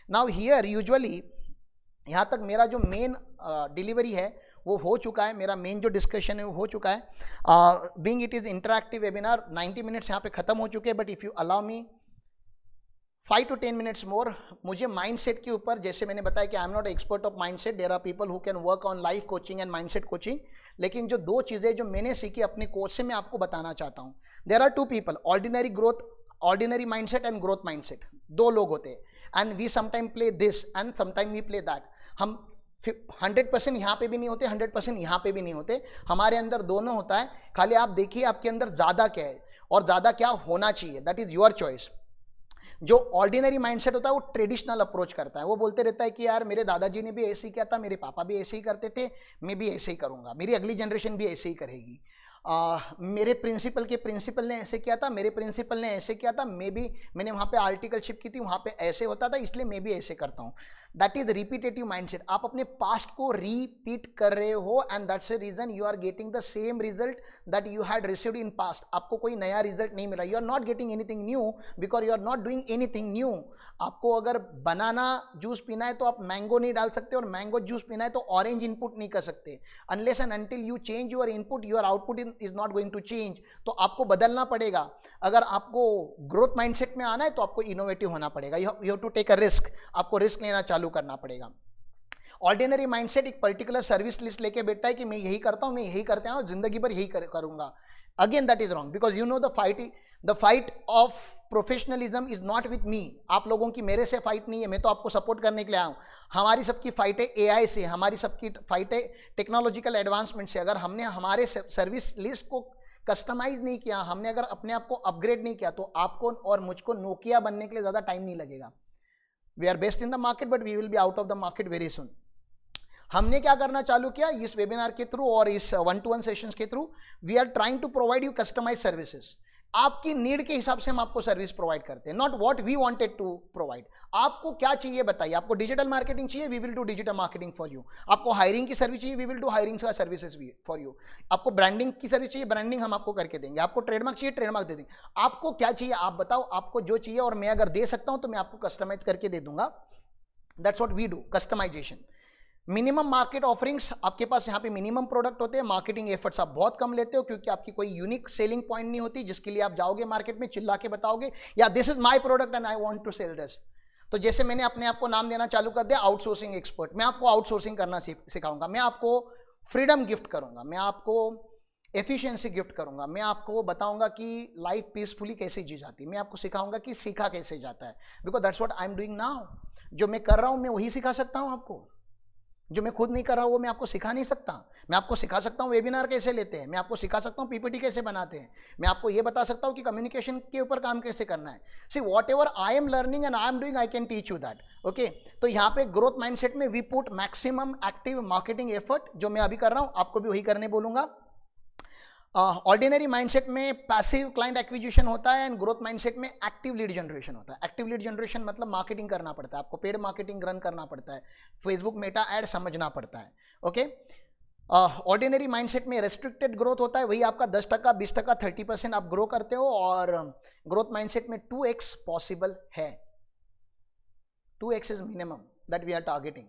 Now here usually यहाँ तक मेरा जो मेन डिलीवरी है वो हो चुका है, मेरा मेन जो डिस्कशन है वो हो चुका है। Being it is interactive webinar, 90 minutes यहाँ पे खत्म हो चुके हैं, but if you allow me 5 to 10 minutes more, मुझे माइंडसेट के ऊपर, जैसे मैंने बताया कि I am not expert of mindset, there are people who can work on life coaching and mindset coaching, लेकिन जो दो चीज़ें जो मैंने सीखी अपने कोर्स से मैं आपको बताना चाहता हूँ। There are two people, ordinary mindset and growth mindset, दो लोग होते हैं and we sometime play this and sometime we play that. हम 100% यहाँ पे भी नहीं होते, 100% यहाँ पे भी नहीं होते, हमारे अंदर दोनों होता है। खाली आप देखिए आपके अंदर ज़्यादा क्या है और ज़्यादा क्या होना चाहिए, दैट इज़ योर चॉइस। जो ऑर्डिनरी माइंडसेट होता है वो ट्रेडिशनल अप्रोच करता है, वो बोलते रहता है कि यार मेरे दादाजी ने भी ऐसे ही किया था, मेरे पापा भी ऐसे ही करते थे, मैं भी ऐसे ही करूँगा, मेरी अगली जनरेशन भी ऐसे ही करेगी। मेरे प्रिंसिपल ने ऐसे किया था, मेरे प्रिंसिपल ने ऐसे किया था, मैंने वहाँ पे आर्टिकलशिप की थी, वहाँ पे ऐसे होता था, इसलिए मैं भी ऐसे करता हूँ। That is repetitive mindset. आप अपने पास्ट को रिपीट कर रहे हो and that's a reason you are getting the same result that you had received in past. आपको कोई नया रिजल्ट नहीं मिला, you are not getting anything new because you are not doing anything new. आपको अगर बनाना जूस पीना है तो आप मैंगो नहीं डाल सकते, और मैंगो जूस पीना है तो ऑरेंज इनपुट नहीं कर सकते। Unless and until you change your input, your output is not going to change. तो आपको बदलना पड़ेगा। अगर आपको ग्रोथ माइंडसेट में आना है तो आपको इनोवेटिव होना पड़ेगा, you have to take a risk, आपको रिस्क लेना चालू करना पड़ेगा। ऑर्डिनरी माइंडसेट एक पर्टिकुलर सर्विस लिस्ट लेके बैठता है कि मैं यही करता हूं, मैं यही करते हैं, जिंदगी भर यही करूंगा। Again that is wrong because you know the fight of professionalism is not with me. आप लोगों की मेरे से फाइट नहीं है, मैं तो आपको सपोर्ट करने के लिए आया हूं। हमारी सबकी फाइट है एआई से, हमारी सबकी फाइट है टेक्नोलॉजिकल एडवांसमेंट से। अगर हमने हमारे सर्विस लिस्ट को कस्टमाइज नहीं किया, हमने अगर अपने आप को अपग्रेड नहीं किया, तो आपको और मुझको नोकिया बनने के लिए ज्यादा टाइम नहीं लगेगा। We are best in the market but we will be out of the market very soon. हमने क्या करना चालू किया इस वेबिनार के थ्रू और इस 1-to-1 सेशंस के through, we are trying to provide you customise services. आपकी नीड के हिसाब से हम आपको सर्विस प्रोवाइड करते हैं, not what we wanted to provide. आपको क्या चाहिए बताइए। आपको डिजिटल मार्केटिंग चाहिए, we will do digital marketing for you. आपको हायरिंग की सर्विस चाहिए, वी विल डू हायरिंग का सर्विसेज फॉर यू। आपको ब्रांडिंग की सर्विस चाहिए, ब्रांडिंग हम आपको करके देंगे। आपको ट्रेडमार्क चाहिए, ट्रेडमार्क दे देंगे। आपको क्या चाहिए आप बताओ, आपको जो चाहिए, और मैं अगर दे सकता हूं तो मैं आपको कस्टमाइज करके दे दूंगा। That's what we do, customisation. Minimum market offerings, आपके पास यहाँ पे मिनिमम प्रोडक्ट होते हैं। मार्केटिंग एफर्ट्स आप बहुत कम लेते हो क्योंकि आपकी कोई यूनिक सेलिंग पॉइंट नहीं होती जिसके लिए आप जाओगे मार्केट में चिल्ला के बताओगे या this is my product and I want to sell this. तो जैसे मैंने अपने आप को नाम देना चालू कर दिया आउटसोर्सिंग एक्सपर्ट। मैं आपको आउटसोर्सिंग करना सिखाऊंगा, मैं आपको फ्रीडम गिफ्ट करूंगा, मैं आपको एफिशिएंसी गिफ्ट करूंगा, मैं आपको बताऊंगा कि लाइफ पीसफुली कैसे जी जाती है, मैं आपको सिखाऊंगा कि सीखा कैसे जाता है। Because that's what I am doing now. जो मैं कर रहा हूं मैं वही सिखा सकता हूं आपको, जो मैं खुद नहीं कर रहा हूं वो मैं आपको सिखा नहीं सकता। मैं आपको सिखा सकता हूं वेबिनार कैसे लेते हैं, मैं आपको सिखा सकता हूं पीपीटी कैसे बनाते हैं, मैं आपको ये बता सकता हूं कि कम्युनिकेशन के ऊपर काम कैसे करना है। See whatever I am learning and I am doing I can teach you that. Okay, तो यहाँ पे ग्रोथ माइंडसेट में we put maximum active marketing effort, जो मैं अभी कर रहा हूं आपको भी वही करने बोलूंगा। ऑर्डिनरी माइंडसेट में पैसिव क्लाइंट एक्विजिशन होता है एंड ग्रोथ माइंडसेट में एक्टिव लीड जनरेशन होता है। एक्टिव लीड जनरेशन मतलब मार्केटिंग करना पड़ता है, आपको पेड मार्केटिंग रन करना पड़ता है, फेसबुक मेटा एड समझना पड़ता है। ओके, ऑर्डिनरी माइंडसेट में रेस्ट्रिक्टेड ग्रोथ होता है, वही आपका 10%, 20%, 30% आप ग्रो करते हो, और ग्रोथ माइंडसेट में 2x पॉसिबल है। 2x is minimum that we are targeting.